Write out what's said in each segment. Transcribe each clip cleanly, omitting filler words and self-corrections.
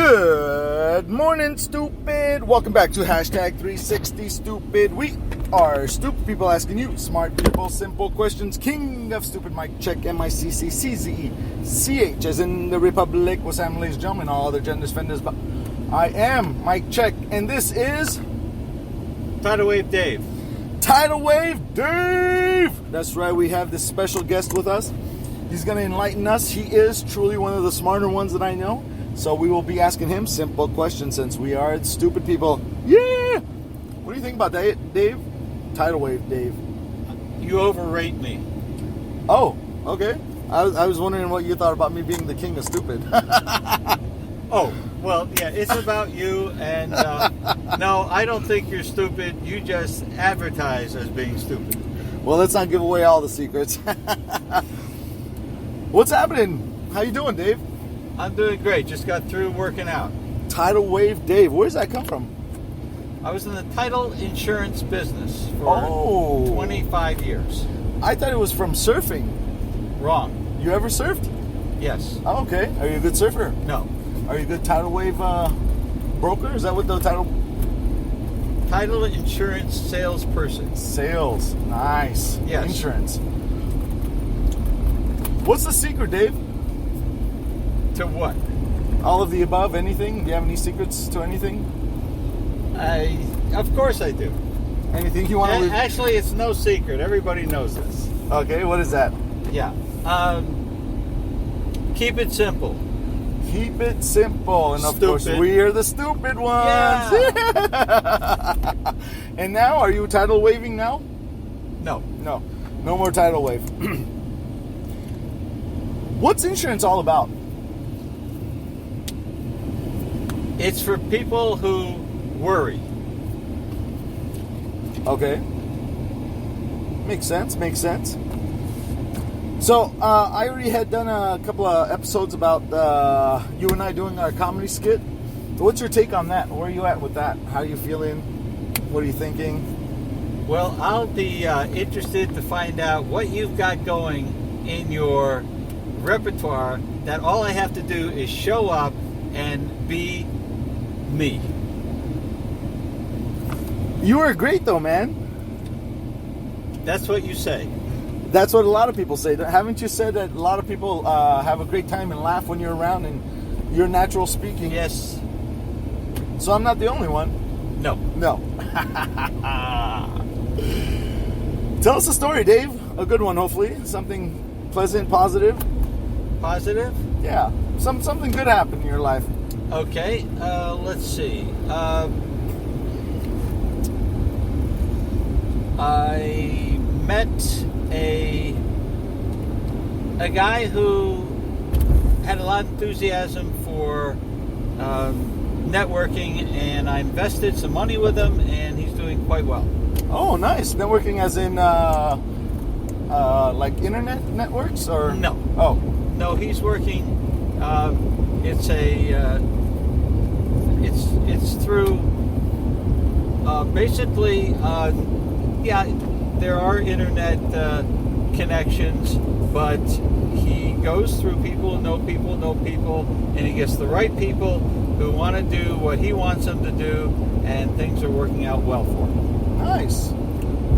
Good morning, stupid. Welcome back to hashtag 360 stupid. We are stupid people asking you smart people simple questions. King of stupid, Mike check, MICCCZECH, as in the Republic. What's happening, ladies and gentlemen, all other gender offenders. But I am Mike Check, and this is Tidal Wave Dave. Tidal Wave Dave. That's right. We have this special guest with us. He's going to enlighten us. He is truly one of the smarter ones that I know. So we will be asking him simple questions since we are stupid people. Yeah! What do you think about that, Dave? Tidal Wave Dave. You overrate me. Oh, okay. I was wondering what you thought about me being the king of stupid. Oh, well, yeah, it's about you. And no, I don't think you're stupid. You just advertise as being stupid. Well, let's not give away all the secrets. What's happening? How you doing, Dave? I'm doing great. Just got through working out. Tidal Wave Dave. Where does that come from? I was in the title insurance business for 25 years. I thought it was from surfing. Wrong. You ever surfed? Yes. Oh, okay. Are you a good surfer? No. Are you a good tidal wave broker? Is that what the title? Title insurance salesperson. Sales. Nice. Yes. Insurance. What's the secret, Dave? To what? All of the above, anything? Do you have any secrets to anything? Of course I do. Anything you want to leave? Actually, it's no secret. Everybody knows this. Okay, what is that? Yeah. Keep it simple. Keep it simple. And of course, Stupid. we are the stupid ones. Yeah. And now, are you tidal waving now? No. No. No more tidal wave. What's insurance all about? It's for people who worry. Okay. Makes sense. So, I already had done a couple of episodes about you and I doing our comedy skit. What's your take on that? Where are you at with that? How are you feeling? What are you thinking? Well, I'll be interested to find out what you've got going in your repertoire that all I have to do is show up and be me. You were great, though, man. That's what you say. That's what a lot of people say. Haven't you said that a lot of people have a great time and laugh when you're around and you're natural speaking? Yes. So I'm not the only one. No. No. Tell us a story, Dave. A good one, hopefully. Something pleasant, positive. Positive? Yeah. Something good happened in your life. Okay. Let's see. I met a guy who had a lot of enthusiasm for networking, and I invested some money with him, and he's doing quite well. Oh, nice. Networking as in like internet networks, or No. Oh, No, he's working. It's through basically. Yeah, there are internet connections, but he goes through people, know people, and he gets the right people who want to do what he wants them to do, and things are working out well for him. nice.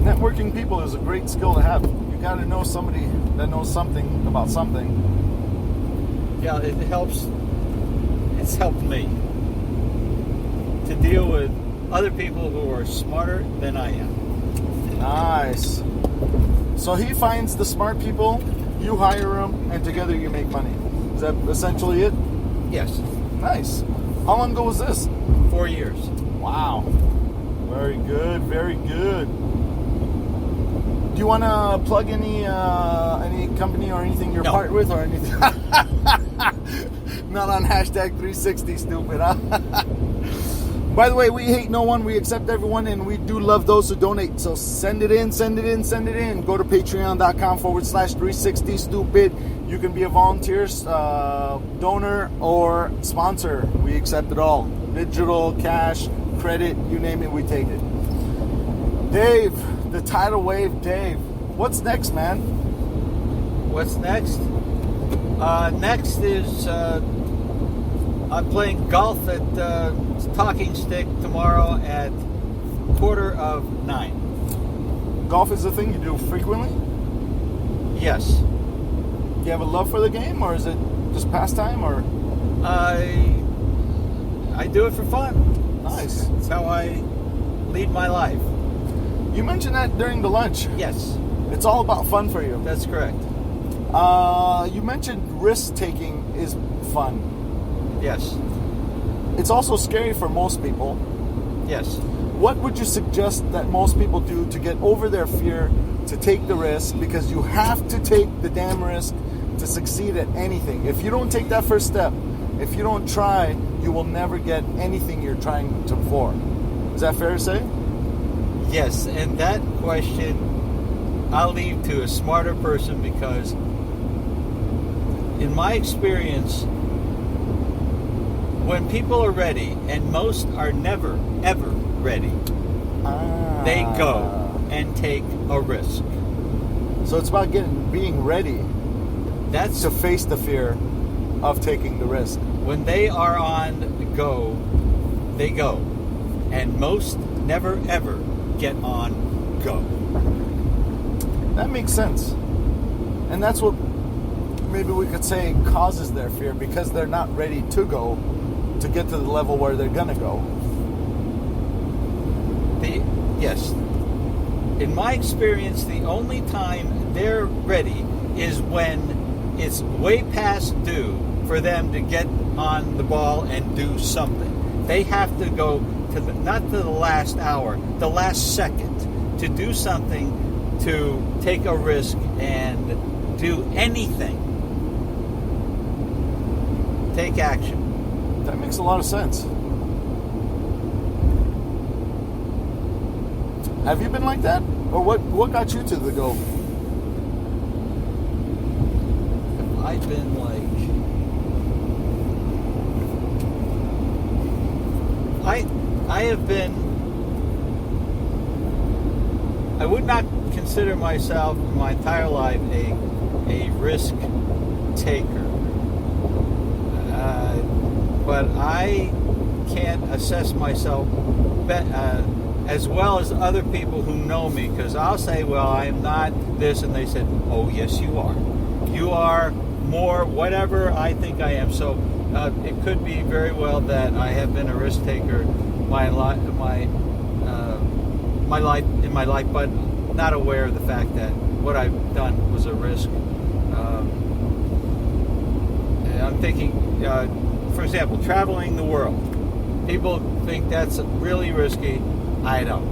Networking people is a great skill to have. You got to know somebody that knows something about something. Yeah, it helps. It's helped me to deal with other people who are smarter than I am. Nice. So he finds the smart people, you hire them, and together you make money. Is that essentially it? Yes. Nice. How long ago was this? 4 years. Wow. Very good. Very good. Do you want to plug any company or anything you're part with or anything? Not on hashtag 360 stupid, huh? By the way, we hate no one, we accept everyone, and we do love those who donate. So send it in. Go to patreon.com/360 stupid. You can be a volunteer, donor, or sponsor. We accept it all. Digital, cash, credit, you name it, we take it. Dave, the tidal wave Dave. What's next, man? What's next? Next is I'm playing golf at Talking Stick tomorrow at 8:45. Golf is a thing you do frequently? Yes. Do you have a love for the game, or is it just pastime, or? I do it for fun. Nice. It's how I lead my life. You mentioned that during the lunch. Yes, It's all about fun for you. that's correct. You mentioned risk-taking is fun. Yes, It's also scary for most people. yes. What would you suggest that most people do to get over their fear to take the risk? Because you have to take the damn risk to succeed at anything. If you don't take that first step, if you don't try, you will never get anything you're trying to for. Is that fair to say? Yes, and that question I'll leave to a smarter person because, in my experience, when people are ready, and most are never, ever ready, they go and take a risk. So it's about being ready That's to face the fear of taking the risk. when they are on go, they go. And most never, ever get on go. That makes sense. And that's what maybe we could say causes their fear, because they're not ready to go to get to the level where they're gonna go. Yes. In my experience, the only time they're ready is when it's way past due for them to get on the ball and do something. They have to go to not to the last hour, the last second, to do something, to take a risk and do anything. Take action. That makes a lot of sense. Have you been like that? Or what got you to the go? I've been like... I have been... I would not consider myself my entire life a risk taker. But I can't assess myself as well as other people who know me, because I'll say, well, I am not this, and they said, oh, yes, you are. You are more whatever I think I am. So it could be very well that I have been a risk taker my life, but not aware of the fact that what I've done was a risk. And I'm thinking, for example, traveling the world. People think that's really risky. I don't.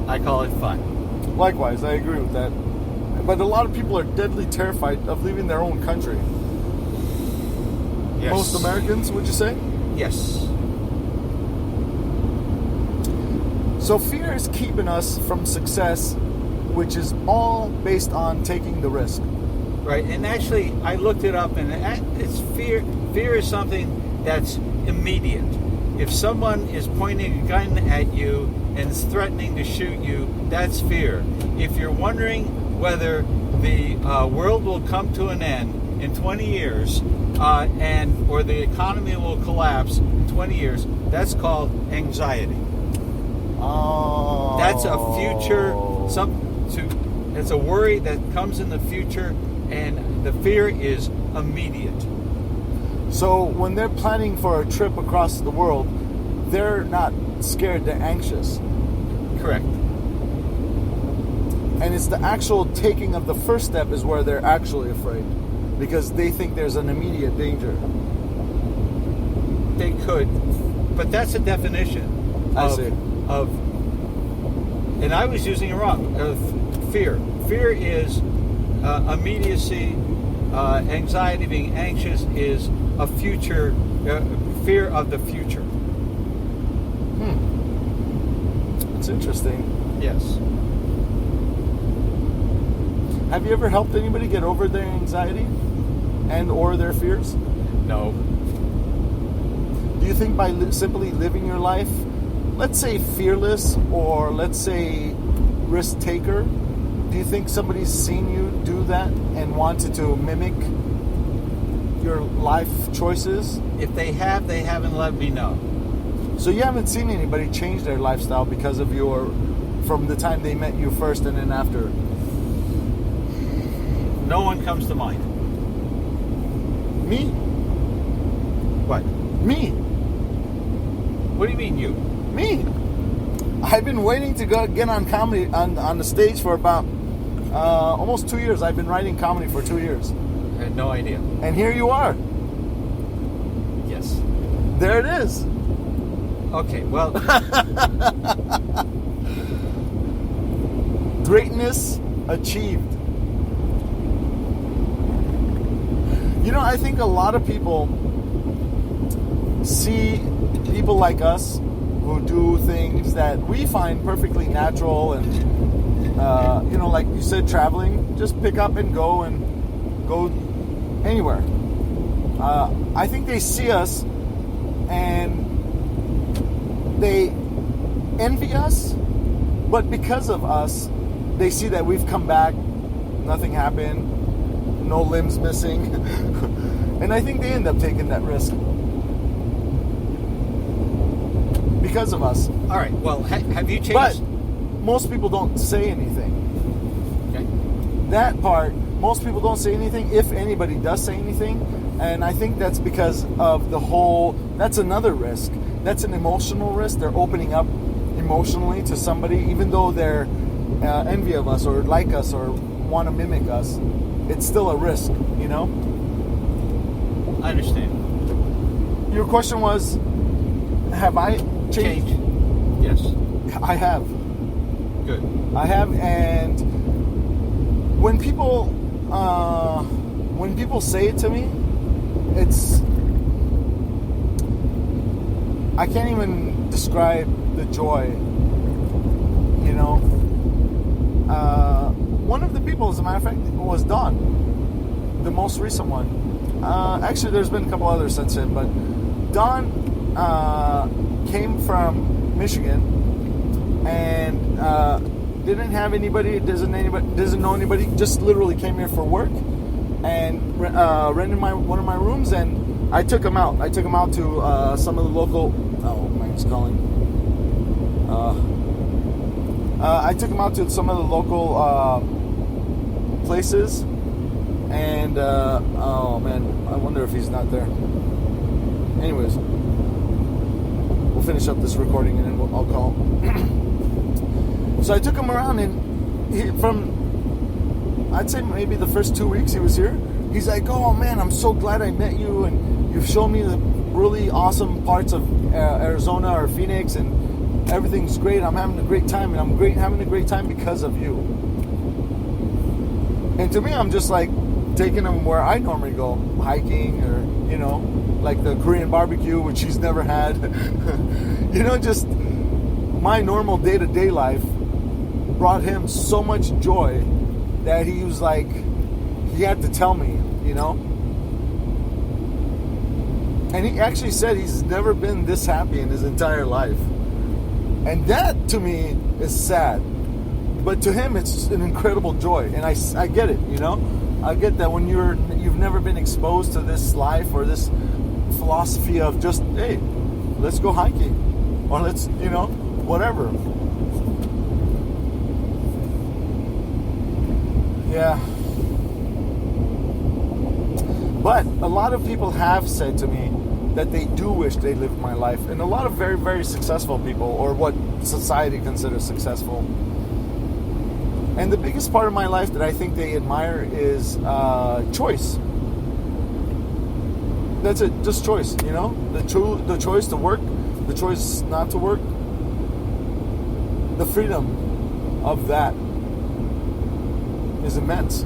I call it fun. Likewise, I agree with that. But a lot of people are deadly terrified of leaving their own country. Yes. Most Americans, would you say? Yes. So fear is keeping us from success, which is all based on taking the risk. Right, and actually, I looked it up, and it's fear. Fear is something that's immediate. If someone is pointing a gun at you and is threatening to shoot you, that's fear. If you're wondering whether the world will come to an end in 20 years, or the economy will collapse in 20 years, that's called anxiety. Oh. That's a future. It's a worry that comes in the future, and the fear is immediate. So when they're planning for a trip across the world, they're not scared, they're anxious. Correct. And it's the actual taking of the first step is where they're actually afraid, because they think there's an immediate danger. They could, but that's a definition of, and I was using it wrong, of fear. Fear is immediacy. Anxiety, being anxious, is a future, fear of the future. It's interesting. Yes. Have you ever helped anybody get over their anxiety and or their fears? No. Do you think by simply living your life, let's say fearless, or let's say risk taker, do you think somebody's seen you do that and wanted to mimic your life choices If they have, they haven't let me know. So you haven't seen anybody change their lifestyle because of from the time they met you first and then after? No one comes to mind. Me? What? Me? What do you mean you? Me? I've been waiting to get on comedy on the stage for about almost 2 years. I've been writing comedy for 2 years. I had no idea. And here you are. Yes. There it is. Okay, well. Greatness achieved. You know, I think a lot of people see people like us who do things that we find perfectly natural and, you know, like you said, traveling, just pick up and go anywhere. I think they see us and they envy us, but because of us, they see that we've come back, nothing happened, no limbs missing, and I think they end up taking that risk because of us. All right, well, have you changed? But most people don't say anything. Okay. That part, most people don't say anything, if anybody does say anything, and I think that's because of that's another risk. That's an emotional risk. They're opening up emotionally to somebody, even though they're envy of us or like us or want to mimic us. It's still a risk, you know? I understand. Your question was, have I changed? Yes. I have. Good. I have, and when people say it to me, I can't even describe the joy, you know. One of the people, as a matter of fact, was Don, the most recent one. Actually, there's been a couple others since then, but Don came from Michigan and didn't have anybody, doesn't know anybody, just literally came here for work and rented one of my rooms, and I took him out. I took him out to some of the local. Oh, Mike's calling. I took him out to some of the local places, and oh man, I wonder if he's not there. Anyways, we'll finish up this recording and then I'll call him. So I took him around, and I'd say maybe the first 2 weeks he was here, he's like, "Oh man, I'm so glad I met you, and you've shown me the really awesome parts of Arizona or Phoenix, and everything's great. I'm having a great time, and I'm having a great time because of you." And to me, I'm just like taking him where I normally go, hiking, or, you know, like the Korean barbecue, which he's never had. You know, just my normal day-to-day life brought him so much joy that he was like, he had to tell me, you know. And he actually said he's never been this happy in his entire life. And that, to me, is sad. But to him, it's an incredible joy. And I get it, you know? I get that when you've never been exposed to this life or this philosophy of just, hey, let's go hiking. Or let's, you know, whatever. Yeah. But a lot of people have said to me that they do wish they lived my life. And a lot of very, very successful people, or what society considers successful. And the biggest part of my life that I think they admire is choice. That's it, just choice, you know? The choice to work, the choice not to work. The freedom of that is immense.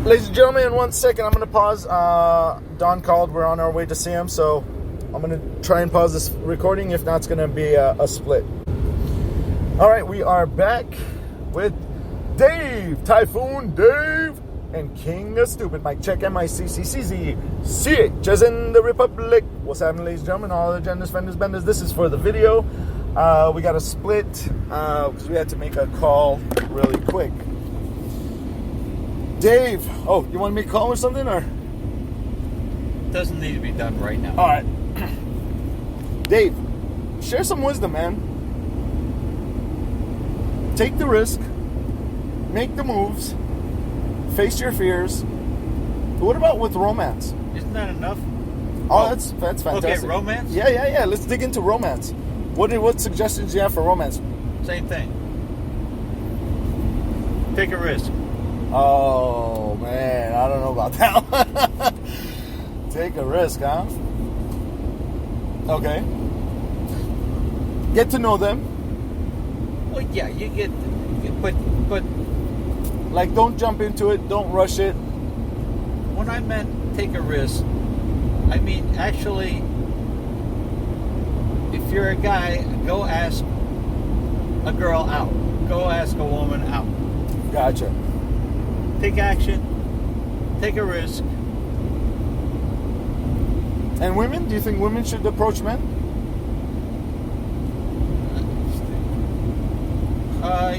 Ladies and gentlemen, in 1 second, I'm going to pause. Don called. We're on our way to see him, so I'm going to try and pause this recording. If not, it's going to be a split. All right, we are back with Dave, Typhoon Dave, and King of Stupid. Mic check, MICCCZ, as in the Republic. What's happening, ladies and gentlemen? All the genders, fenders, benders. This is for the video. We got a split because we had to make a call really quick. Dave. Oh, you want me to call him or something, or? Doesn't need to be done right now. All right. Dave, share some wisdom, man. Take the risk. Make the moves. Face your fears. What about with romance? Isn't that enough? Oh, that's fantastic. Okay, romance? Yeah. Let's dig into romance. What suggestions do you have for romance? Same thing. Take a risk. Oh, man. I don't know about that one. Take a risk, huh? Okay. Get to know them. Well, yeah, you get, but Like, don't jump into it. Don't rush it. when I meant take a risk, I mean actually, if you're a guy, go ask a girl out. Go ask a woman out. Gotcha. Take action. Take a risk. And women? Do you think women should approach men?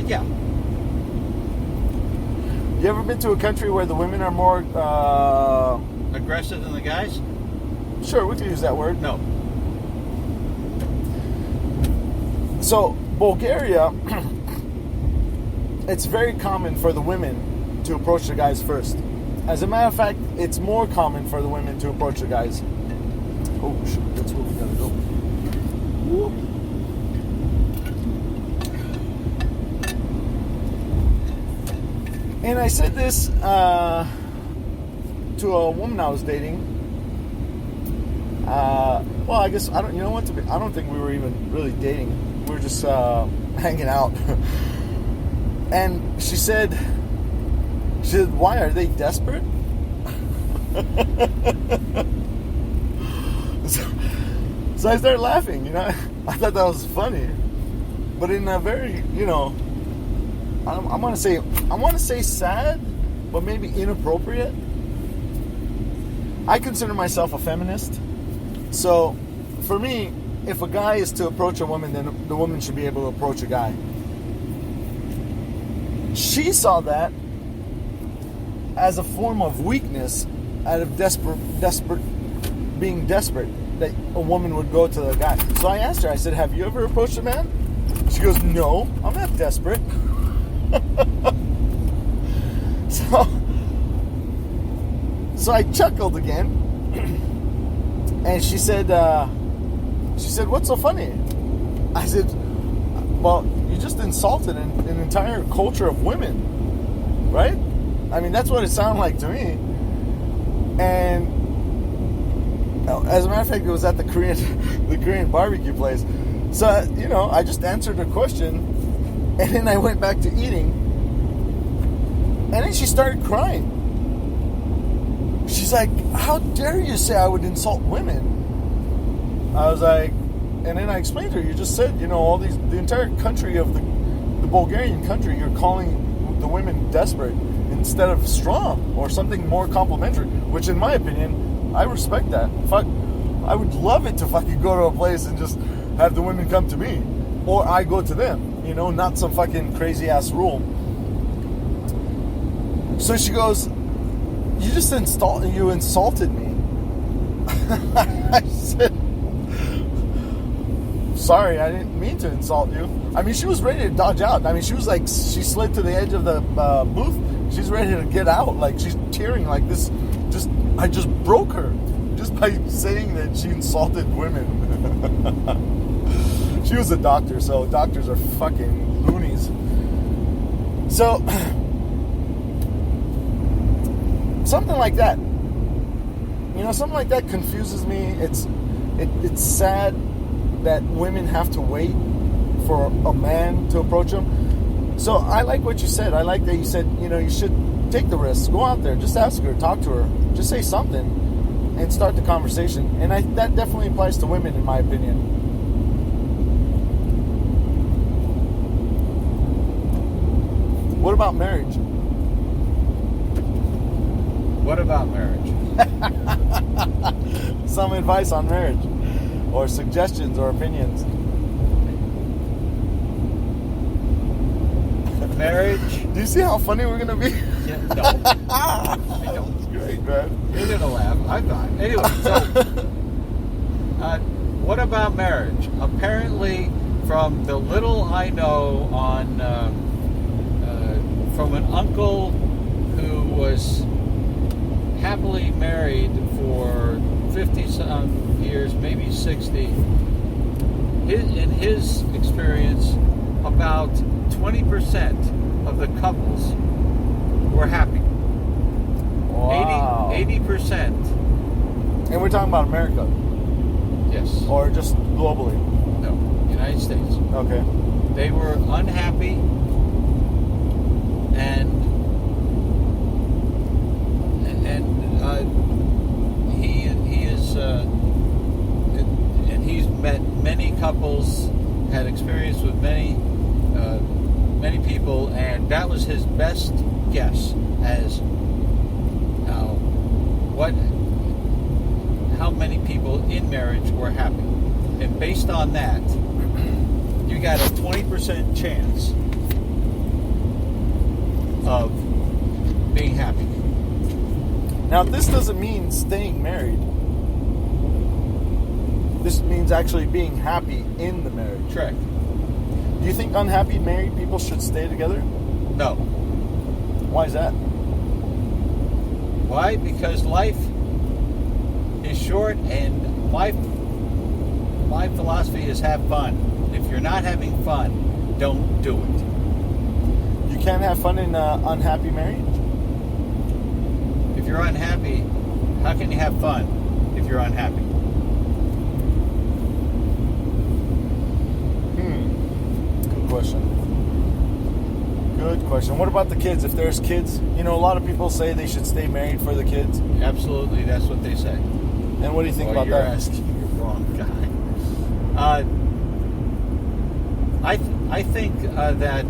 Yeah. You ever been to a country where the women are more, Aggressive than the guys? sure, we could use that word. No. So, Bulgaria, it's very common for the women to approach the guys first. As a matter of fact, it's more common for the women to approach the guys. Oh, shit, that's where we gotta go. Whoop. And I said this to a woman I was dating. Well, I guess I don't. You know what? I don't think we were even really dating. We were just hanging out. And she said, "Why are they desperate?" So I started laughing. You know, I thought that was funny, but in a very, you know, I want to say sad, but maybe inappropriate. I consider myself a feminist. So, for me, if a guy is to approach a woman, then the woman should be able to approach a guy. She saw that as a form of weakness, out of being desperate, that a woman would go to a guy. So I asked her, I said, "Have you ever approached a man?" She goes, "No, I'm not desperate." So I chuckled again, and she said, "What's so funny?" I said, "Well, you just insulted an entire culture of women, right? I mean, that's what it sounded like to me." And as a matter of fact, it was at the Korean barbecue place. So, you know, I just answered her question, and then I went back to eating, and then she started crying. She's like, "How dare you say I would insult women?" I was like, and then I explained to her, you just said, you know, the entire country of the Bulgarian country, you're calling the women desperate instead of strong or something more complimentary, which in my opinion, I respect that. Fuck, I would love it to fucking go to a place and just have the women come to me, or I go to them, you know, not some fucking crazy ass rule. So she goes, "You just insulted me." I said, "Sorry, I didn't mean to insult you." I mean, she was ready to dodge out. I mean, she was like, she slid to the edge of the booth. She's ready to get out. Like, she's tearing like this. I just broke her just by saying that she insulted women. She was a doctor, so doctors are fucking loonies. So, something like that. You know, something like that confuses me. It's sad that women have to wait for a man to approach them. So I like what you said. I like that you said, you know, you should take the risk. Go out there. Just ask her. Talk to her. Just say something and start the conversation. And that definitely applies to women, in my opinion. What about marriage? What about marriage? Some advice on marriage, or suggestions or opinions. marriage. Do you see how funny we're gonna be? Yeah, no, I don't. It's great, man. You're gonna laugh. I'm not. Anyway, so what about marriage? Apparently, from the little I know on from an uncle who was happily married for 50-some years, maybe 60. In his experience, about 20% of the couples were happy. Wow. 80%. And we're talking about America, Yes. or just globally? No. United States. Okay. They were unhappy, and he's met many couples, had experience with many people, and that was his best guess as how many people in marriage were happy. And based on that, you got a 20% chance of being happy. Now, this doesn't mean staying married. This means actually being happy in the marriage. Correct. Do you think unhappy married people should stay together? No. Why is that? Why? Because life is short, and my philosophy is have fun. If you're not having fun, don't do it. You can't have fun in unhappy marriage? If you're unhappy, how can you have fun if you're unhappy? Good question. Good question. What about the kids? If there's kids, a lot of people say they should stay married for the kids. Absolutely, that's what they say. And what do you think about you're that? asking the wrong guy. I think that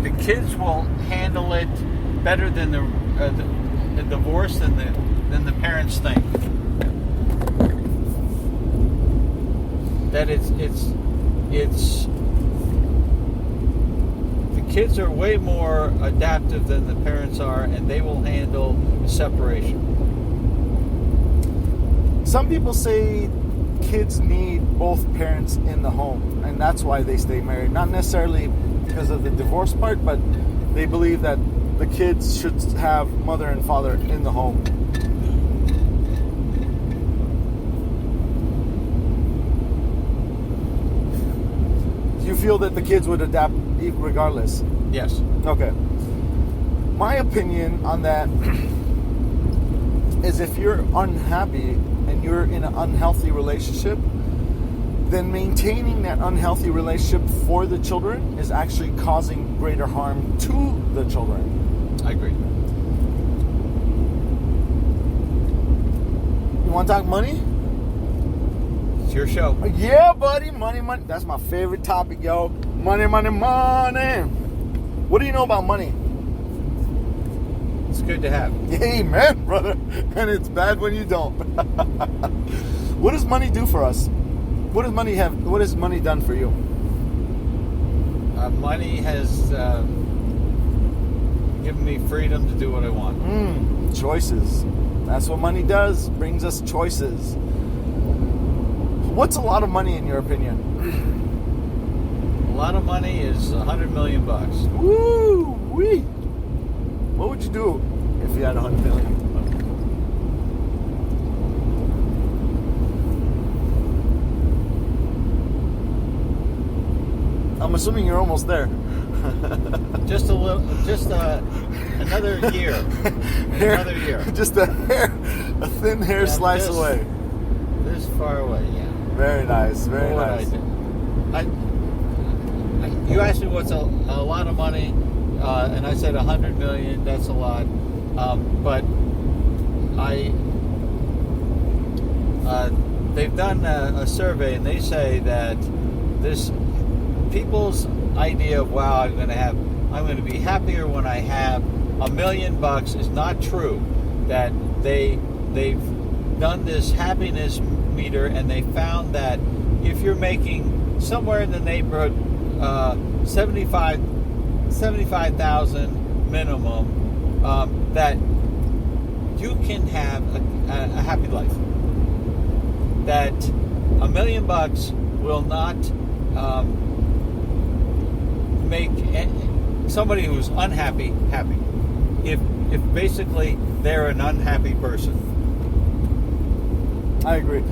the kids will handle it better than the divorce than the parents think. That it's the kids are way more adaptive than the parents are, and they will handle separation. Some people say kids need both parents in the home, and that's why they stay married. Not necessarily because of the divorce part, but they believe that the kids should have mother and father in the home. You feel that the kids would adapt regardless? Yes. Okay. My opinion on that is if you're unhappy and you're in an unhealthy relationship, then maintaining that unhealthy relationship for the children is actually causing greater harm to the children. I agree. You want to talk money? It's your show. Yeah, buddy. Money. That's my favorite topic, yo. Money. What do you know about money? It's good to have. Amen, brother. And it's bad when you don't. What does money do for us? What does money have? What has money done for you? Money has given me freedom to do what I want. Choices. That's what money does. Brings us choices. What's a lot of money in your opinion? A lot of money is $100 million. Woo wee. What would you do if you had $100 million? I'm assuming you're almost there. Just another year. Another year. Just a thin hair slice away. This far away, yeah. Very nice, very nice. You asked me what's a lot of money, and I said $100 million. That's a lot, but they've done a survey, and they say that this people's idea of I'm going to be happier when I have $1 million is not true. That they've done this happiness meter, and they found that if you're making somewhere in the neighborhood, 75,000 minimum, that you can have a happy life. That $1 million will not make somebody who's unhappy happy. If basically they're an unhappy person. I agree.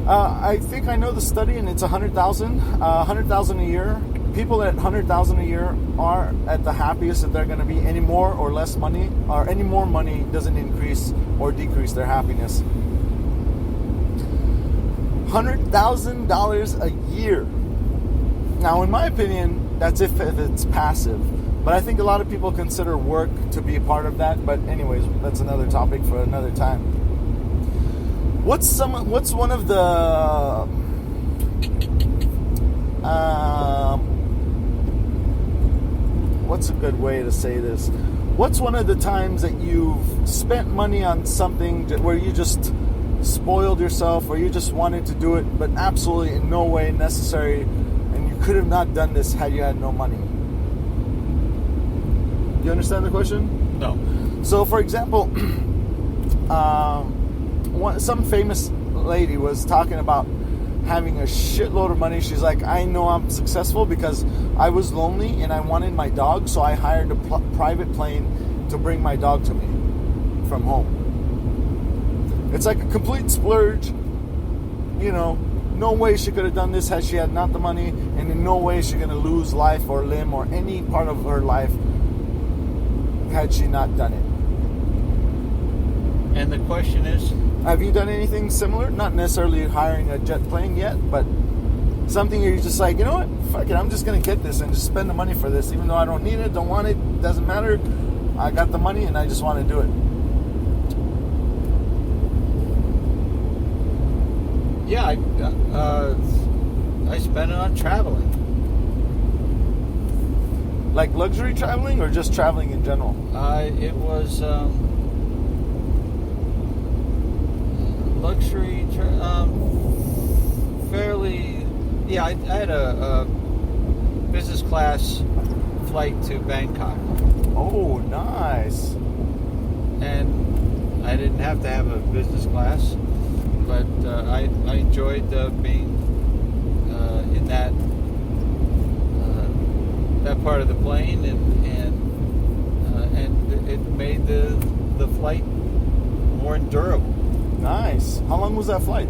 I think I know the study, and it's 100,000. 100,000 a year. People at 100,000 a year are at the happiest that they're going to be. Any more or less money, or any more money doesn't increase or decrease their happiness. $100,000 a year. Now, in my opinion, that's if it's passive. But I think a lot of people consider work to be a part of that. But anyways, that's another topic for another time. What's one of the what's a good way to say this? What's one of the times that you've spent money on something where you just spoiled yourself, or you just wanted to do it, but absolutely in no way necessary, and you could have not done this had you had no money? You understand the question? No. So, for example, some famous lady was talking about having a shitload of money. She's like, I know I'm successful because I was lonely and I wanted my dog, so I hired a private plane to bring my dog to me from home. It's like a complete splurge. You know, no way she could have done this had she had not the money, and in no way is she going to lose life or limb or any part of her life had she not done it. And the question is, have you done anything similar? Not necessarily hiring a jet plane yet, but something you're just like, you know what? Fuck it, I'm just going to get this and just spend the money for this, even though I don't need it, don't want it, doesn't matter. I got the money and I just want to do it. yeah, I spent it on traveling. Like luxury traveling or just traveling in general? It was luxury, fairly. Yeah, I had a business class flight to Bangkok. Oh, nice. And I didn't have to have a business class, but I enjoyed being in that part of the plane, and it made the flight more endurable. Nice. How long was that flight?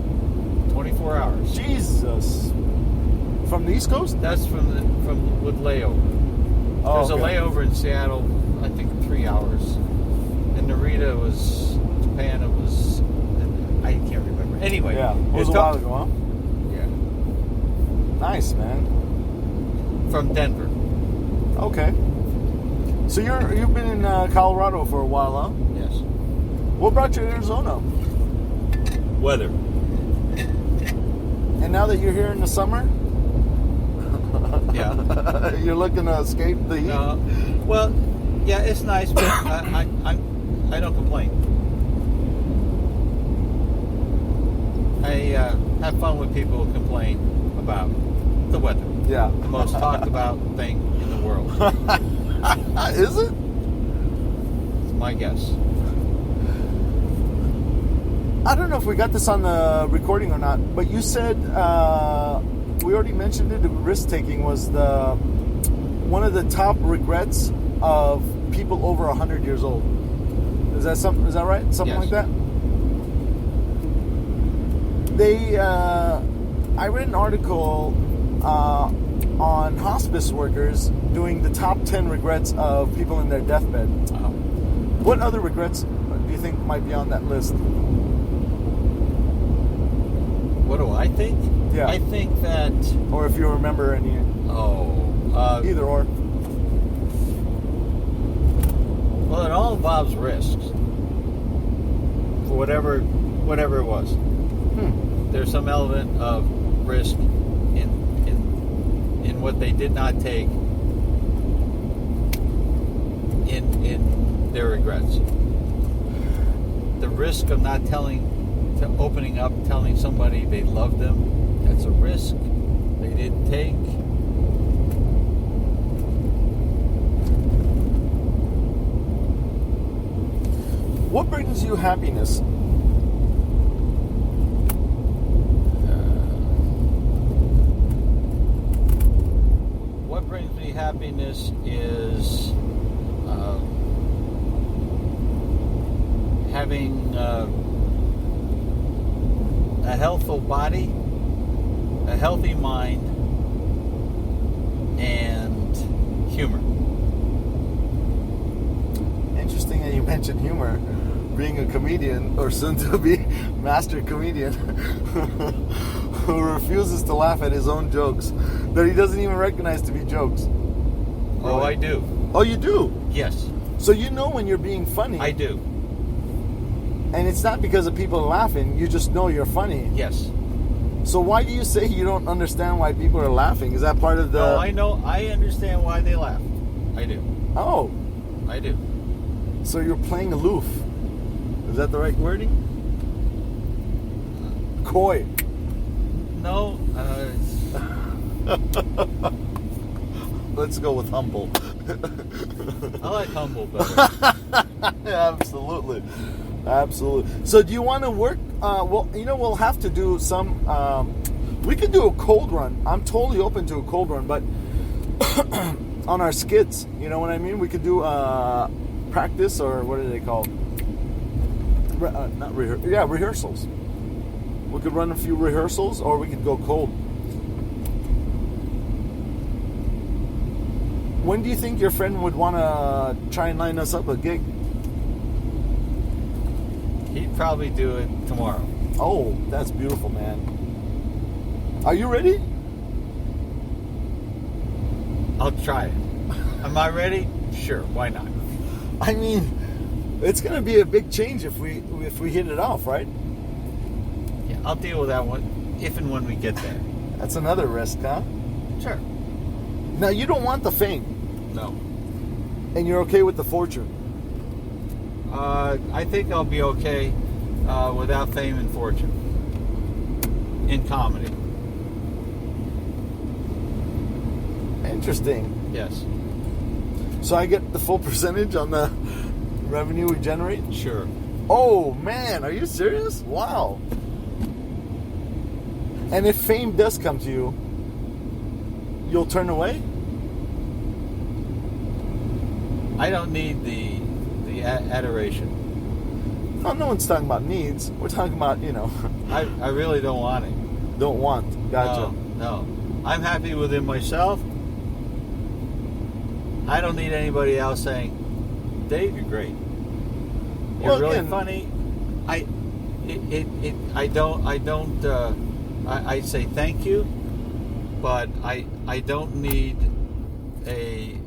24 hours. Jesus. From the East Coast? That's with layover. Oh, There's okay. a layover in Seattle, I think 3 hours. And Narita was Japan. It was, I can't remember. Anyway, Yeah, it was a while ago, huh? Yeah, Nice, man. from Denver. Okay. So you've been in Colorado for a while, huh? Yes. What brought you to Arizona? Weather. And now that you're here in the summer, Yeah. you're looking to escape the heat. Well, yeah, it's nice, but I don't complain. I have fun with people who complain about the weather. Yeah. The most talked about thing in the world. Is it? It's my guess. I don't know if we got this on the recording or not, but you said we already mentioned it. The risk taking was one of the top regrets of people over 100 years old. Is that right? Something Yes. like that. I read an article on hospice workers doing the top 10 regrets of people in their deathbed. Oh. What other regrets do you think might be on that list? What do I think? Yeah. I think that. Or if you remember any. Either or. Well, it all involves risks. For whatever it was. There's some element of risk in what they did not take in their regrets. The risk of not opening up, telling somebody they love them, that's a risk. They take. What brings you happiness? What brings me happiness is having a healthful body, a healthy mind, and humor. Interesting that you mentioned humor. Being a comedian, or soon to be master comedian, who refuses to laugh at his own jokes that he doesn't even recognize to be jokes. Oh, I do. Oh, you do? Yes. So you know when you're being funny. I do. And it's not because of people laughing, you just know you're funny. Yes. So why do you say you don't understand why people are laughing? Is that part of the... No, I know. I understand why they laugh. I do. Oh. I do. So you're playing aloof. Is that the right wording? Coy. No. Let's go with humble. I like humble better. Absolutely. Absolutely. So do you want to work? Well, we'll have to do some... we could do a cold run. I'm totally open to a cold run, but on our skits, you know what I mean? We could do practice, or what are they called? Rehearsals. We could run a few rehearsals, or we could go cold. When do you think your friend would want to try and line us up a gig? He'd probably do it tomorrow. Oh, that's beautiful, man. Are you ready? I'll try it. Am I ready? Sure, why not? I mean, it's going to be a big change if we hit it off, right? Yeah, I'll deal with that one if and when we get there. That's another risk, huh? Sure. Now, you don't want the fame. No. And you're okay with the fortune. I think I'll be okay without fame and fortune in comedy. Interesting. Yes. So I get the full percentage on the revenue we generate? Sure. Oh, man, are you serious? Wow. And if fame does come to you, you'll turn away? I don't need the adoration. Oh, no one's talking about needs. We're talking about, I really don't want it. Don't want. Gotcha. No. I'm happy within myself. I don't need anybody else saying, Dave, you're great. You're really funny. I say thank you, but I don't need a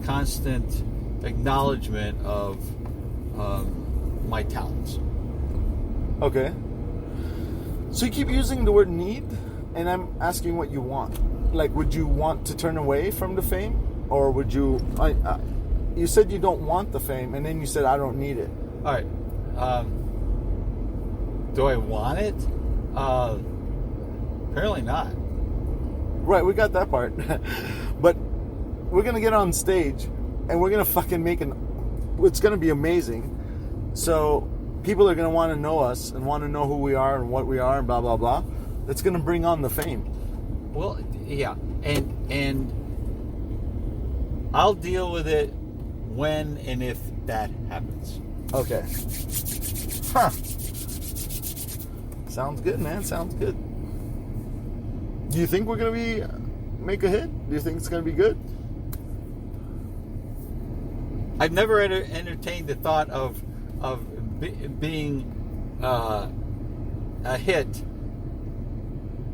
constant acknowledgement of my talents. Okay. So you keep using the word need, and I'm asking what you want. Like, would you want to turn away from the fame, or would you? You said you don't want the fame, and then you said I don't need it. All right. Do I want it? Apparently not. Right, we got that part. But we're gonna get on stage, and we're gonna fucking it's gonna be amazing. So people are gonna want to know us and want to know who we are and what we are and blah blah blah. It's gonna bring on the fame. Well, yeah, and I'll deal with it when and if that happens. Okay. Huh. Sounds good, man. Sounds good. Do you think we're gonna make a hit? Do you think it's gonna be good? I've never entertained the thought of being a hit,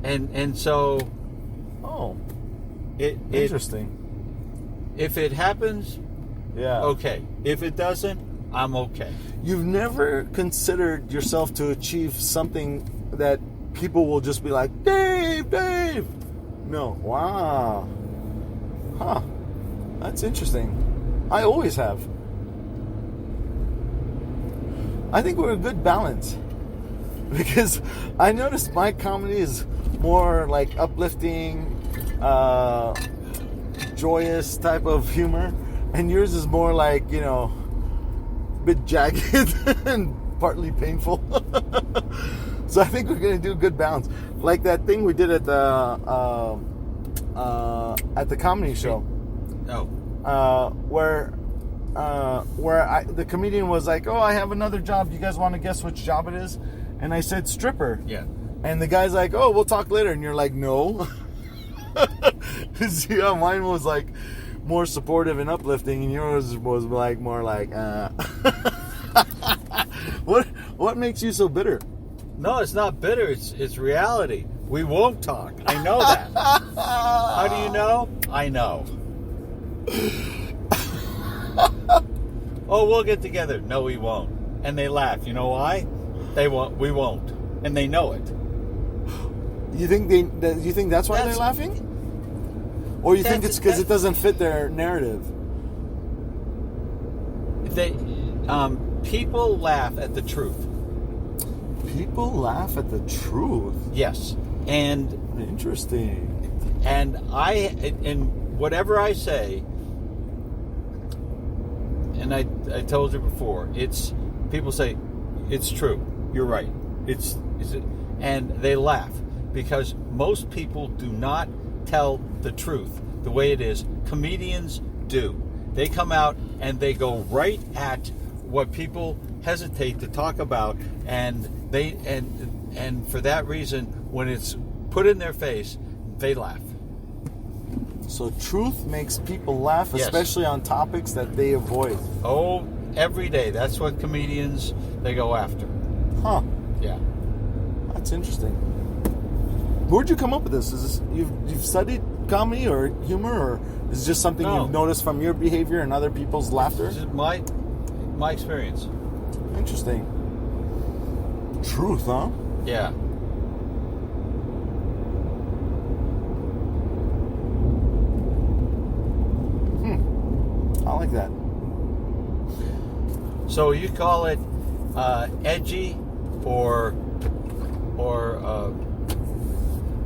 and so. Oh. Interesting. If it happens, yeah. Okay. If it doesn't, I'm okay. You've never considered yourself to achieve something that people will just be like, Dave. No. Wow. Huh. That's interesting. I always have. I think we're a good balance. Because I noticed my comedy is more like uplifting, joyous type of humor, and yours is more like, you know, a bit jagged and partly painful. So I think we're gonna do a good balance, like that thing we did at the comedy show. Where the comedian was like, "Oh, I have another job. You guys want to guess which job it is?" And I said stripper. Yeah. And the guy's like, "Oh, we'll talk later." And you're like, "No." See how mine was like more supportive and uplifting, and yours was like more like, What makes you so bitter? No, it's not bitter. It's reality. We won't talk. I know that. How do you know? I know. Oh, we'll get together. No, we won't. And they laugh. You know why? They won't. We won't. And they know it. You think that's why they're laughing? Or you think it's because it doesn't fit their narrative? People laugh at the truth. People laugh at the truth? Yes. And interesting. And whatever I say, and I told you before, people say it's true. You're right. And they laugh because most people do not tell the truth the way it is. Comedians do. They come out and they go right at what people hesitate to talk about, and for that reason, when it's put in their face, they laugh. So truth makes people laugh, yes. Especially on topics that they avoid. Oh, every day. That's what comedians, they go after. Huh. Yeah. That's interesting. Where'd you come up with this? Is this you've studied comedy or humor, or is it just something you've noticed from your behavior and other people's laughter? This is my experience. Interesting. Truth, huh? Yeah. I like that. So you call it edgy or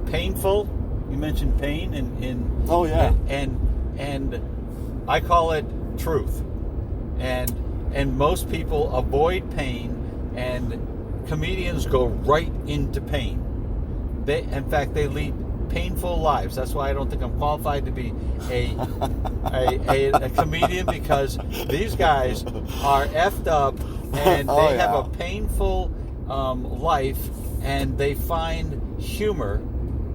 painful? You mentioned pain in oh yeah, and I call it truth. And most people avoid pain, and comedians go right into pain. In fact, they lead painful lives. That's why I don't think I'm qualified to be a comedian, because these guys are effed up and they have a painful life, and they find humor.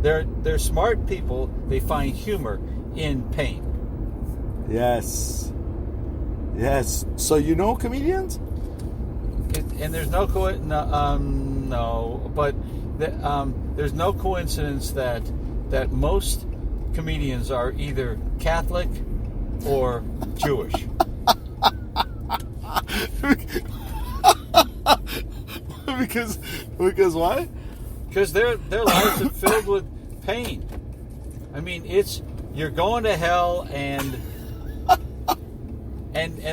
They're smart people. They find humor in pain. Yes. So you know comedians? And there's no there's no coincidence that most comedians are either Catholic or Jewish. Because why? Because their lives are filled with pain. I mean, you're going to hell, and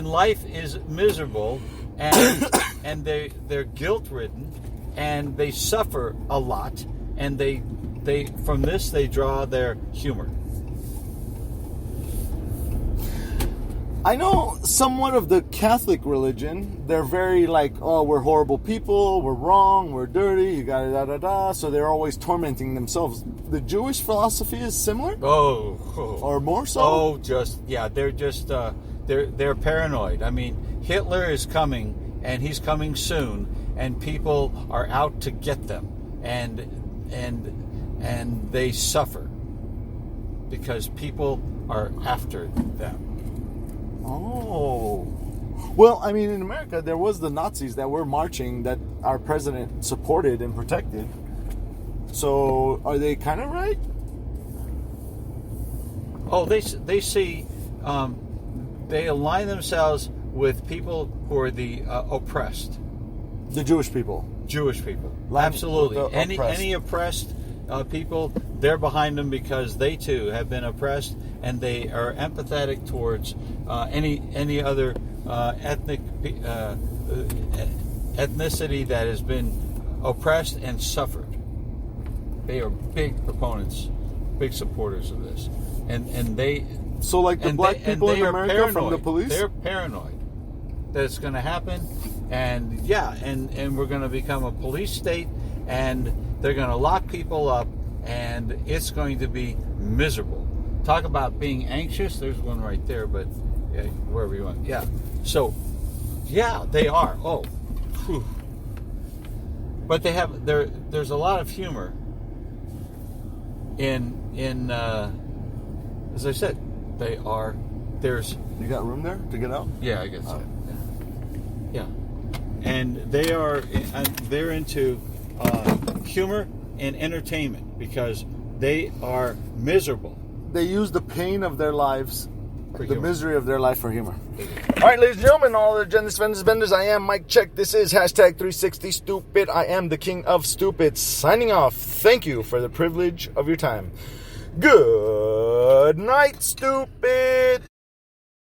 life is miserable, and they're guilt-ridden, and they suffer a lot, and they from this they draw their humor. I know somewhat of the Catholic religion. They're very like, oh, we're horrible people, we're wrong, we're dirty, you got da. So they're always tormenting themselves. The Jewish philosophy is similar? Or more so? They're paranoid. I mean, Hitler is coming, and he's coming soon, and people are out to get them, and they suffer because people are after them. Oh. Well, I mean, in America, there was the Nazis that were marching that our president supported and protected. So, are they kind of right? Oh, they see, they align themselves with people who are the oppressed. The Jewish people. Jewish people. Absolutely. Any oppressed people, they're behind them because they too have been oppressed, and they are empathetic towards any other ethnicity that has been oppressed and suffered. They are big proponents, big supporters of this, and they. So, like the black people in America from the police? They're paranoid that it's going to happen, and yeah, and we're going to become a police state, and they're going to lock people up, and it's going to be miserable. Talk about being anxious. There's one right there, but yeah, wherever you want. Yeah. So, yeah, they are. Oh, whew. But they have there's a lot of humor in as I said, there's You got room there to get out? yeah, I guess so. Yeah. And they're into humor and entertainment because they are miserable. They use the pain of their lives, For the humor. misery of their life for humor. All right, ladies and gentlemen, all the genders, vendors, I am Mike Check. This is hashtag 360 Stupid. I am the king of stupid. Signing off. Thank you for the privilege of your time. Good night, stupid.